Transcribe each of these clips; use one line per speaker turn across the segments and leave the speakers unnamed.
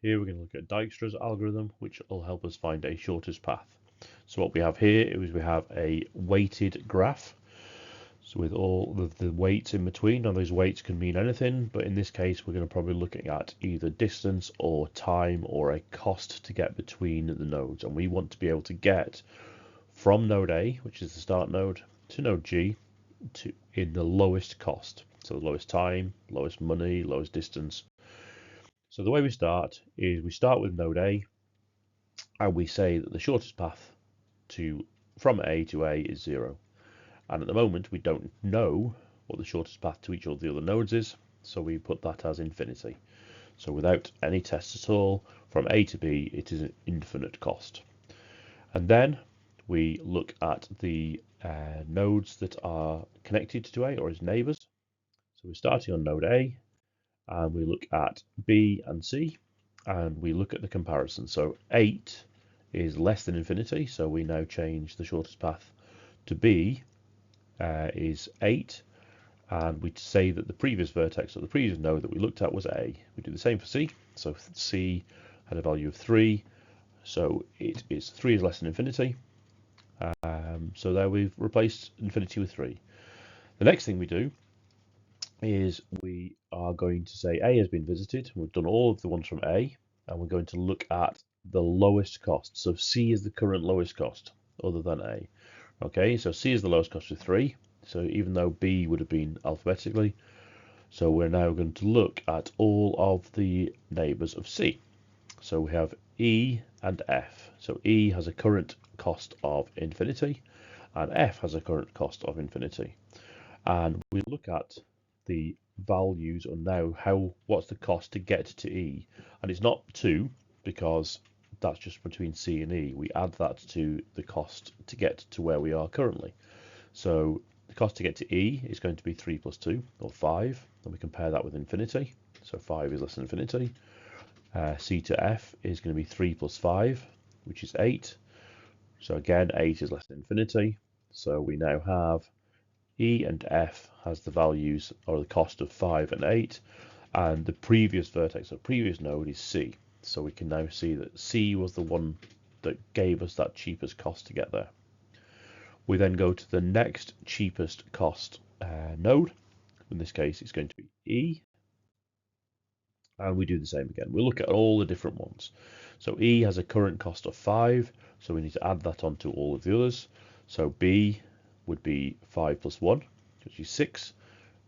Here we're going to look at Dijkstra's algorithm, which will help us find a shortest path. So what we have here is we have a weighted graph. So with all of the weights in between, now those weights can mean anything, but in this case we're going to probably look at either distance or time or a cost to get between the nodes. And we want to be able to get from node A, which is the start node, to node G in the lowest cost. So the lowest time, lowest money, lowest distance. So the way we start is we start with node A and we say that the shortest path from A to A is 0. And at the moment we don't know what the shortest path to each of the other nodes is, so we put that as infinity. So without any tests at all, from A to B it is an infinite cost. And then we look at the nodes that are connected to A or as neighbours. So we're starting on node A and we look at B and C and we look at the comparison. So 8 is less than infinity, so we now change the shortest path to B is 8, and we say that the previous vertex or the previous node that we looked at was A. We do the same for C, so C had a value of 3, so it is 3 is less than infinity. So there we've replaced infinity with 3. The next thing we do is we are going to say A has been visited. We've done all of the ones from A, and we're going to look at the lowest cost. So C is the current lowest cost other than A. Okay, so C is the lowest cost with 3. So even though B would have been alphabetically, so we're now going to look at all of the neighbours of C. So we have E and F. So E has a current cost of infinity, and F has a current cost of infinity. And we look at the values on now what's the cost to get to E, and it's not 2 because that's just between C and E. We add that to the cost to get to where we are currently. So the cost to get to E is going to be 3 plus 2 or 5, and we compare that with infinity. So 5 is less than infinity. C to F is going to be 3 plus 5, which is 8. So again, 8 is less than infinity. So we now have E and F has the values or the cost of 5 and 8, and the previous vertex or previous node is C. So we can now see that C was the one that gave us that cheapest cost to get there. We then go to the next cheapest cost node. In this case, it's going to be E. And we do the same again. We look at all the different ones. So E has a current cost of 5, so we need to add that onto all of the others. So B would be 5 plus 1, which is 6,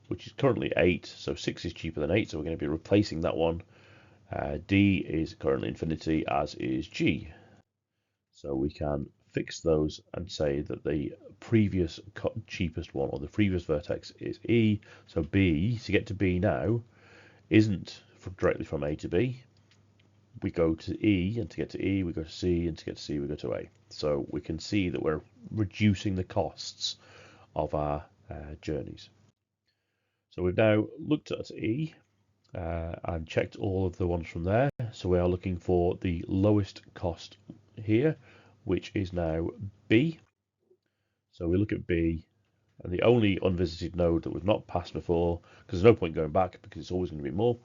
which is currently 8. So 6 is cheaper than 8, so we're going to be replacing that one. D is currently infinity, as is G. So we can fix those and say that the previous cheapest one or the previous vertex is E. So B, to get to B now, isn't directly from A to B. We go to E, and to get to E, we go to C, and to get to C, we go to A. So we can see that we're reducing the costs of our journeys. So we've now looked at E and checked all of the ones from there. So we are looking for the lowest cost here, which is now B. So we look at B, and the only unvisited node that we've not passed before, because there's no point going back because it's always going to be more.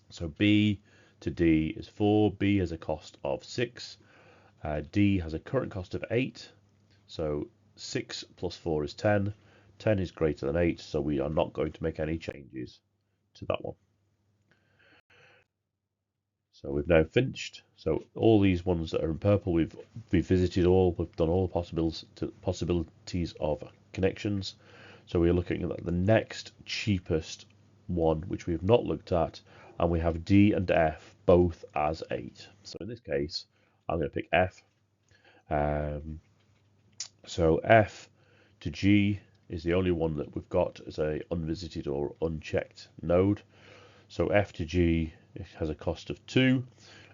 So B to D is 4. B has a cost of 6. D has a current cost of 8. So 6 plus 4 is 10. 10 is greater than 8, so we are not going to make any changes to that one. So we've now finished. So all these ones that are in purple, we've visited all. We've done all the possibilities of connections. So we're looking at the next cheapest one, which we have not looked at, and we have D and F both as 8. So in this case, I'm going to pick F. So F to G is the only one that we've got as a unvisited or unchecked node. So F to G has a cost of 2.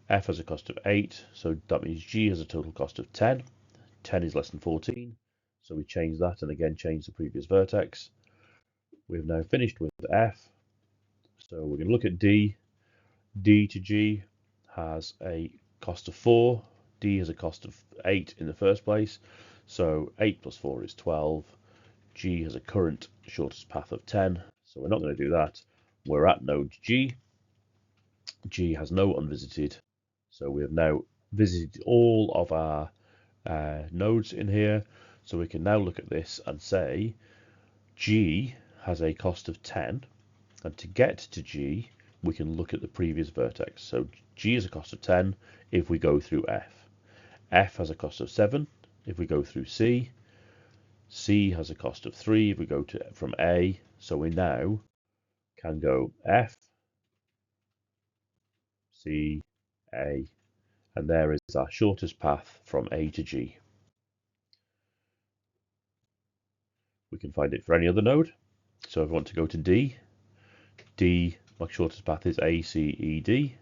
F has a cost of 8. So that means G has a total cost of 10. 10 is less than 14. So we change that and again change the previous vertex. We've now finished with F. So we're going to look at D. D to G has a cost of 4. D has a cost of 8 in the first place. So 8 plus 4 is 12. G has a current shortest path of 10. So we're not going to do that. We're at node G. G has no unvisited. So we have now visited all of our nodes in here. So we can now look at this and say G has a cost of 10. And to get to G, we can look at the previous vertex. So G is a cost of 10 if we go through F. F has a cost of 7 if we go through C. C has a cost of 3 if we go from A. So we now can go F, C, A, and there is our shortest path from A to G. We can find it for any other node. So if I want to go to D, D, my shortest path is A, C, E, D.